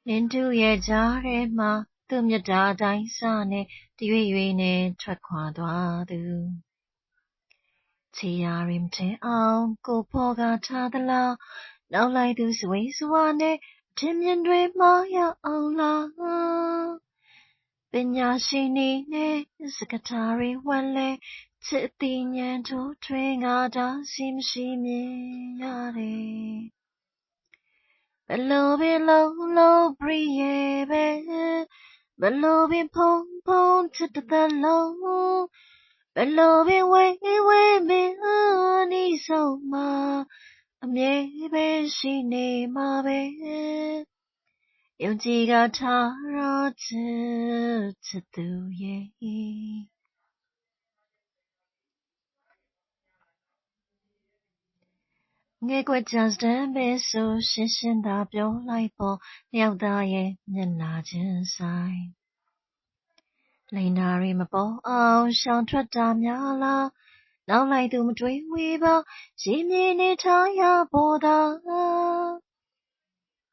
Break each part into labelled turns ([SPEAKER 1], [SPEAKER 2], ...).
[SPEAKER 1] နင်တို့ရဲ့ကြားထဲမှာသူ့မြတ်တာတိုင်းစားနဲ့တရွေ့ရွေ့နဲ့ထွက်ခွာသွားသူချီရာရင်ထင်အောင်ကိုဖော်ကထားသလားနောက်လိုက်သူစဝေးစွာနဲ့အထင်မြင်တွေမှားရအောင်လားပညာရှိနေနဲ့စကထာရီဝက်လဲချစ်တိညာတို့ထွေငါတာရှိမရှိမြင်ရတယ်ဘလို့ပင်လုံးပရိရဲ့ပဲဘလို့ပင်ဖုံချစ်တဲ့လုံးဘလို့ပင်ဝေးမင်းနီးဆုံးမှာအမြဲပဲရှိနေမှာပဲယုံကြည်ကထားတော့ချစ်သူရဲ့ငယ်ကွက်ကြစတမ်းပဲဆိုရှင်းသာပြောလိုက်ပေါ်နှစ်ယောက်သားရဲ့မျက်နှာချင်းဆိုင်လိန်နာရီမပေါ်အောင်ရှောင်ထွက်တာများလားနောက်လိုက်သူမတွေးဝေပါရင်းမြစ်နေထားရပေါ်သာ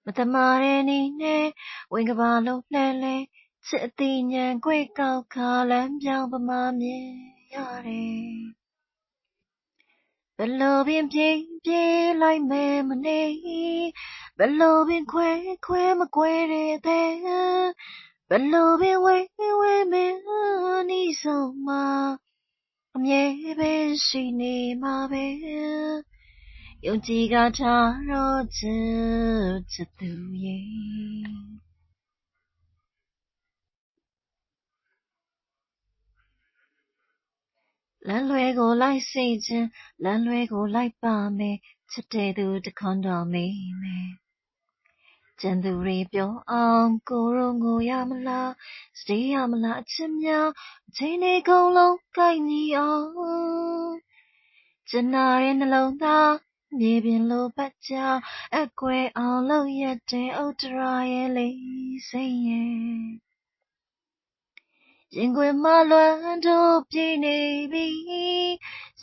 [SPEAKER 1] မတမာတဲ့နီနဲ့ဝင်ကဘာလုံးလဲချစ်အတိညာကွေကောက်ခါလမ်းပြောင်းပမာမြင်ရတယ်ဘလို့ပင်ပြေးလိုက်မယ်မနေဘလို့ပင်ခွဲမကွဲတဲ့ဘလို့ပင်ဝေးမင်းနီးဆုံးမှာအမြဲပဲရှိနေမှာပဲယုံကြည်ကထားတော့ချစ်သူရဲ့လမ်းလွဲကိုလိုက်စိတ်ချင်းလမ်းလွဲကိုလိုက်ပါမယ်ချစ်တဲ့သူတခွန်းတော်မေးမယ်ကျန်သူတွေပြောအောင်ကိုရောငိုရမလားစတေးရမလားအချစ်များအချိန်တွေကုန်လုံးကိုက်ညီအောင်ကျန်နာတဲ့နှလုံးသားမြေပြင်လိုပတ်ကြအကွယ်အောင်လုပ်ရတဲ့ဥတရာရဲ့လေးစိတ်ရဲ့ရင်ခွင်မှာလွမ်းတို့ပြေးနေပြီ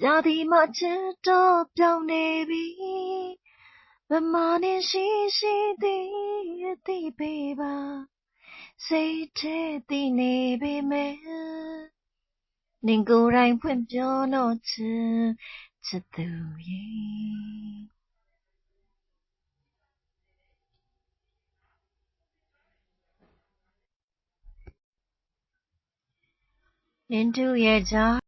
[SPEAKER 1] ရာသီမှာချစ်တော့ပြောင်းနေပြီဘမနဲ့ရှိသိပေးပါစိတ်ထဲသိနေပေမဲ့နင်ကိုယ်တိုင်ဖွင့်ပြောတော့ချစ်သူရဲ့နင်တို့ရဲ့ကြား